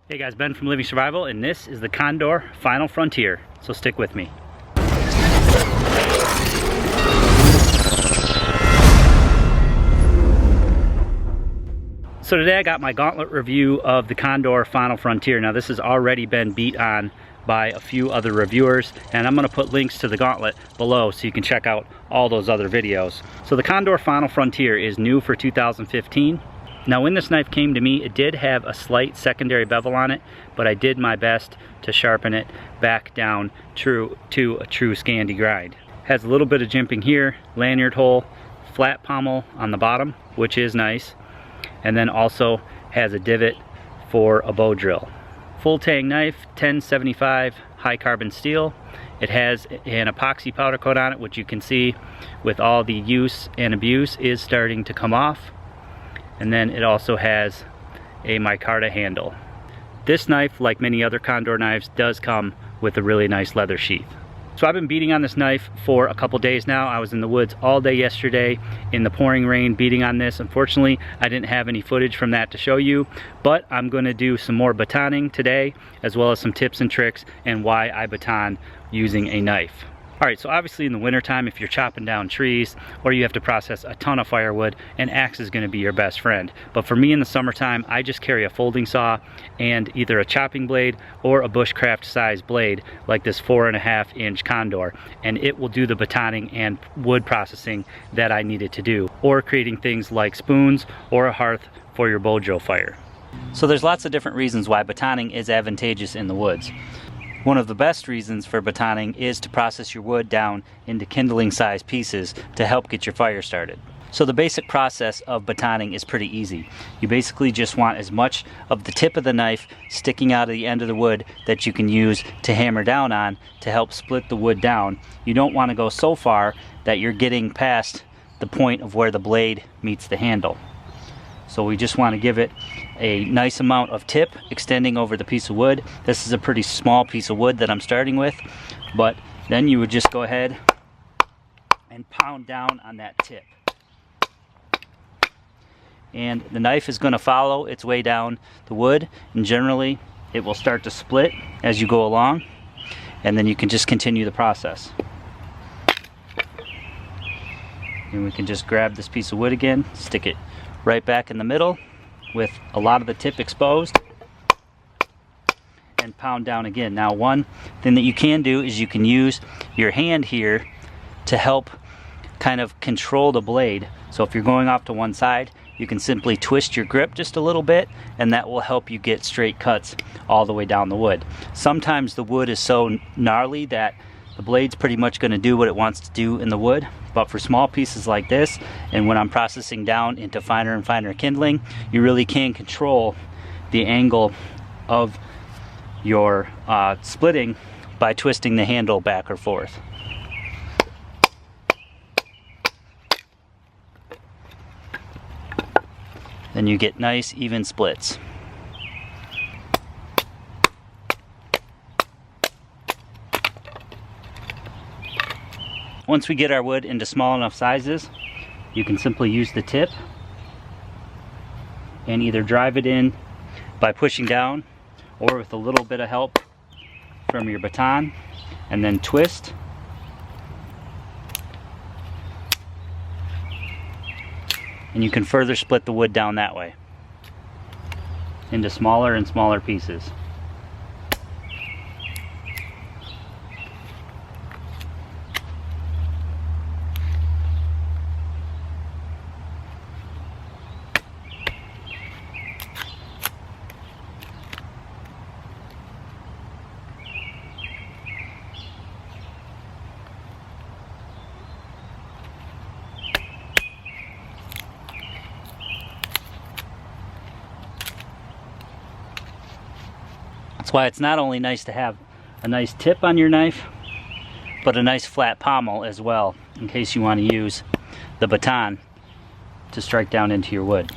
Hey guys, Ben from Living Survival, and this is the Condor Final Frontier, so stick with me. So today I got my gauntlet review of the Condor Final Frontier. Now this has already been beat on by a few other reviewers, and I'm going to put links to the gauntlet below so you can check out all those other videos. So the Condor Final Frontier is new for 2015. Now when this knife came to me, it did have a slight secondary bevel on it, but I did my best to sharpen it back down to a true Scandi grind. Has a little bit of jimping here, lanyard hole, flat pommel on the bottom, which is nice, and then also has a divot for a bow drill. Full tang knife, 1075 high carbon steel. It has an epoxy powder coat on it, which you can see with all the use and abuse is starting to come off. And then it also has a micarta handle. This knife, like many other Condor knives, does come with a really nice leather sheath. So I've been beating on this knife for a couple days now. I was in the woods all day yesterday in the pouring rain beating on this. Unfortunately, I didn't have any footage from that to show you, but I'm going to do some more batoning today, as well as some tips and tricks and why I baton using a knife. Alright, so obviously in the wintertime, if you're chopping down trees or you have to process a ton of firewood, an axe is going to be your best friend. But for me in the summertime, I just carry a folding saw and either a chopping blade or a bushcraft size blade like this 4.5 inch Condor, and it will do the batoning and wood processing that I needed to do, or creating things like spoons or a hearth for your bow drill fire. So there's lots of different reasons why batoning is advantageous in the woods. One of the best reasons for batoning is to process your wood down into kindling size pieces to help get your fire started. So the basic process of batoning is pretty easy. You basically just want as much of the tip of the knife sticking out of the end of the wood that you can use to hammer down on to help split the wood down. You don't want to go so far that you're getting past the point of where the blade meets the handle. So we just want to give it a nice amount of tip extending over the piece of wood. This is a pretty small piece of wood that I'm starting with, but then you would just go ahead and pound down on that tip. And the knife is going to follow its way down the wood, and generally it will start to split as you go along, and then you can just continue the process. And we can just grab this piece of wood again, stick it right back in the middle with a lot of the tip exposed, and pound down again. Now one thing that you can do is you can use your hand here to help kind of control the blade. So if you're going off to one side, you can simply twist your grip just a little bit, and that will help you get straight cuts all the way down the wood. Sometimes the wood is so gnarly that the blade's pretty much going to do what it wants to do in the wood, but for small pieces like this, and when I'm processing down into finer and finer kindling, you really can control the angle of your splitting by twisting the handle back or forth. Then you get nice even splits. Once we get our wood into small enough sizes, you can simply use the tip and either drive it in by pushing down or with a little bit of help from your baton, and then twist. And you can further split the wood down that way into smaller and smaller pieces. That's why it's not only nice to have a nice tip on your knife, but a nice flat pommel as well, in case you want to use the baton to strike down into your wood.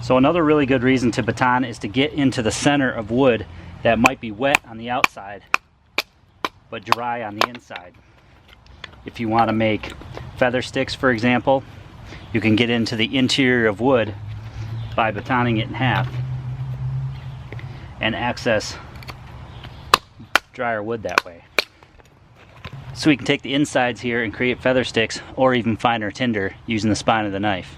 So another really good reason to baton is to get into the center of wood that might be wet on the outside but dry on the inside. If you want to make feather sticks, for example, you can get into the interior of wood by batoning it in half and access drier wood that way. So we can take the insides here and create feather sticks or even finer tinder using the spine of the knife.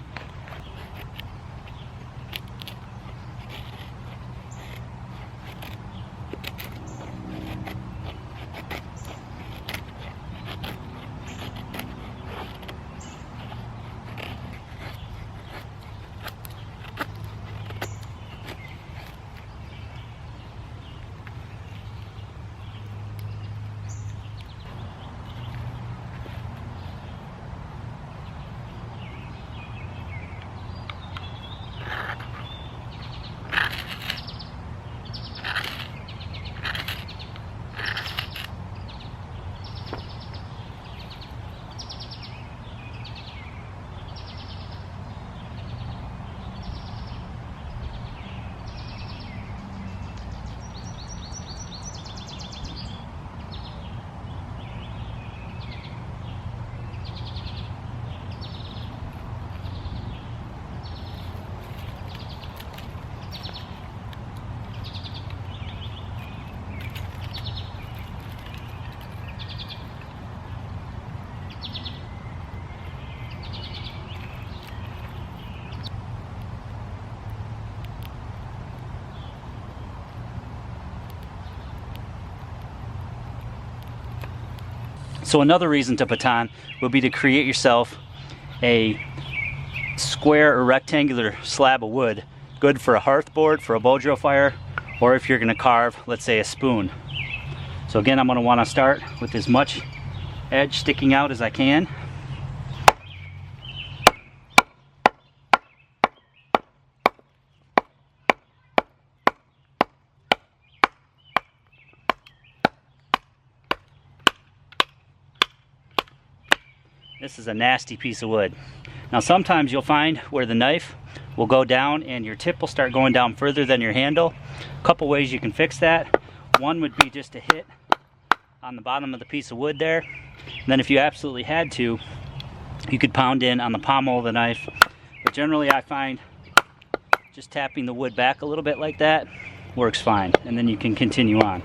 So another reason to baton would be to create yourself a square or rectangular slab of wood, good for a hearth board, for a bow drill fire, or if you're going to carve, let's say, a spoon. So again, I'm going to want to start with as much edge sticking out as I can. This is a nasty piece of wood. Now sometimes you'll find where the knife will go down and your tip will start going down further than your handle. A couple ways you can fix that. One would be just to hit on the bottom of the piece of wood there. And then if you absolutely had to, you could pound in on the pommel of the knife. But generally I find just tapping the wood back a little bit like that works fine. And then you can continue on.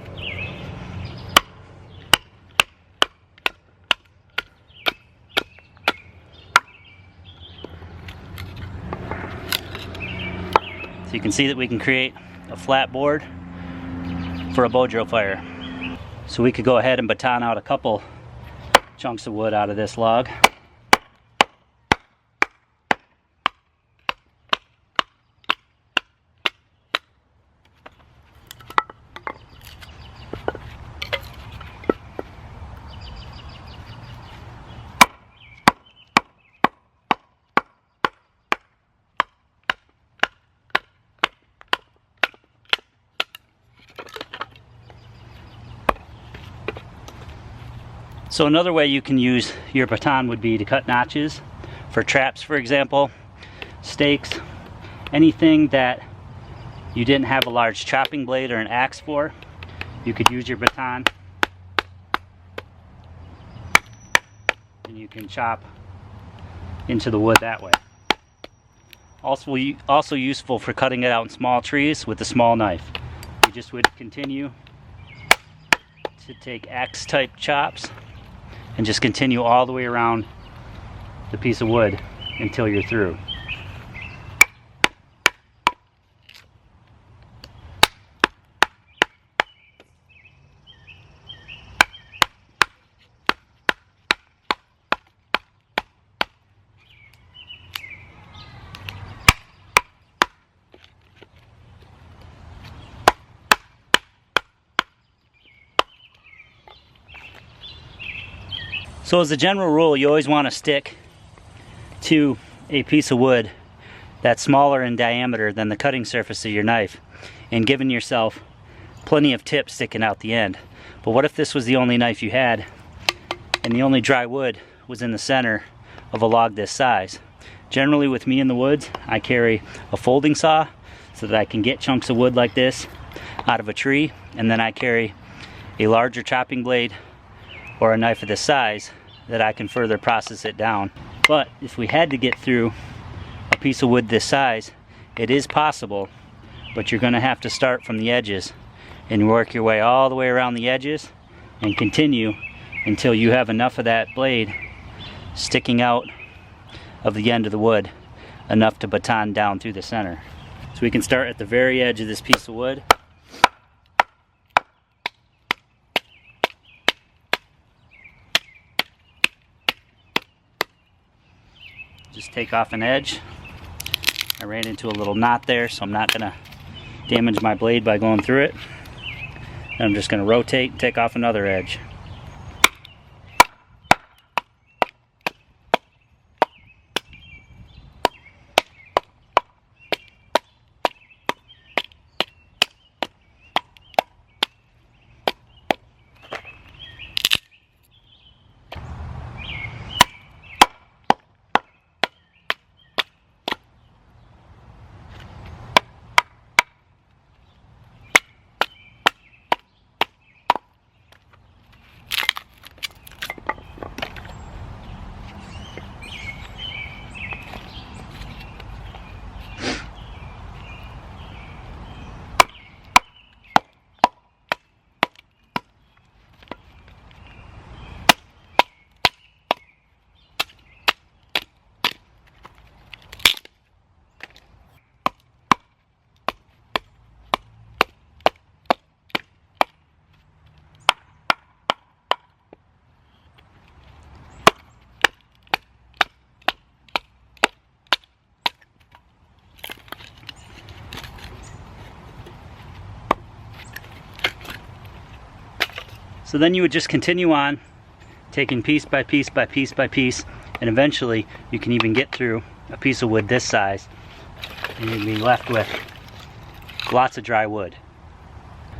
You can see that we can create a flat board for a bow drill fire. So we could go ahead and baton out a couple chunks of wood out of this log. So another way you can use your baton would be to cut notches for traps, for example, stakes, anything that you didn't have a large chopping blade or an axe for. You could use your baton and you can chop into the wood that way. Also useful for cutting it out in small trees with a small knife. You just would continue to take axe type chops and just continue all the way around the piece of wood until you're through. So as a general rule, you always want to stick to a piece of wood that's smaller in diameter than the cutting surface of your knife, and giving yourself plenty of tip sticking out the end. But what if this was the only knife you had and the only dry wood was in the center of a log this size? Generally with me in the woods, I carry a folding saw so that I can get chunks of wood like this out of a tree, and then I carry a larger chopping blade or a knife of this size that I can further process it down. But if we had to get through a piece of wood this size, it is possible, but you're gonna have to start from the edges and work your way all the way around the edges and continue until you have enough of that blade sticking out of the end of the wood, enough to baton down through the center. So we can start at the very edge of this piece of wood. Just take off an edge. I ran into a little knot there, so I'm not gonna damage my blade by going through it. And I'm just gonna rotate and take off another edge. So then you would just continue on, taking piece by piece by piece by piece, and eventually you can even get through a piece of wood this size and you'd be left with lots of dry wood.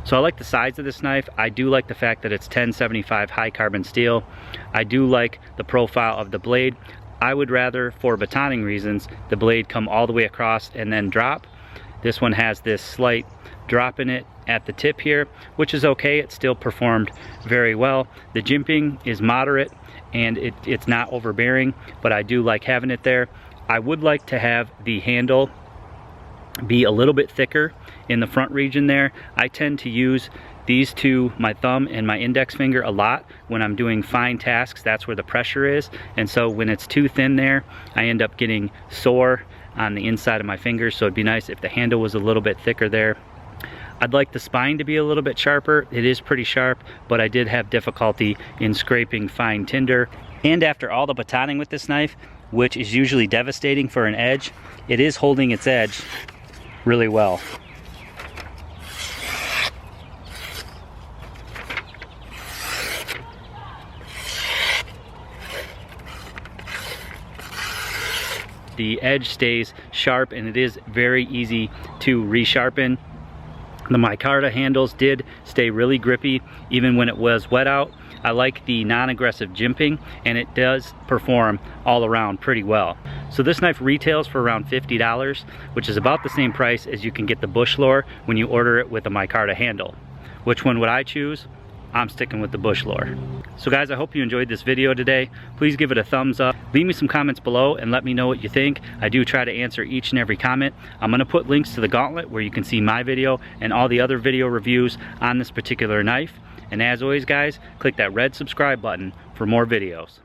So I like the size of this knife. I do like the fact that it's 1075 high carbon steel. I do like the profile of the blade. I would rather, for batoning reasons, the blade come all the way across and then drop. This one has this slight drop in it at the tip here, which is okay. It still performed very well. The jimping is moderate and it's not overbearing, but I do like having it there. I would like to have the handle be a little bit thicker in the front region there. I tend to use these two, my thumb and my index finger, a lot when I'm doing fine tasks. That's where the pressure is, and so when it's too thin there, I end up getting sore on the inside of my fingers. So it'd be nice if the handle was a little bit thicker there. I'd like the spine to be a little bit sharper. It is pretty sharp, but I did have difficulty in scraping fine tinder. And after all the batoning with this knife, which is usually devastating for an edge, it is holding its edge really well. The edge stays sharp and it is very easy to resharpen. The micarta handles did stay really grippy even when it was wet out. I like the non-aggressive jimping, and it does perform all around pretty well. So this knife retails for around $50, which is about the same price as you can get the bush lore when you order it with a micarta handle. Which one would I choose? I'm sticking with the bush lore. So guys, I hope you enjoyed this video today. Please give it a thumbs up. Leave me some comments below and let me know what you think. I do try to answer each and every comment. I'm gonna put links to the gauntlet where you can see my video and all the other video reviews on this particular knife. And as always guys, click that red subscribe button for more videos.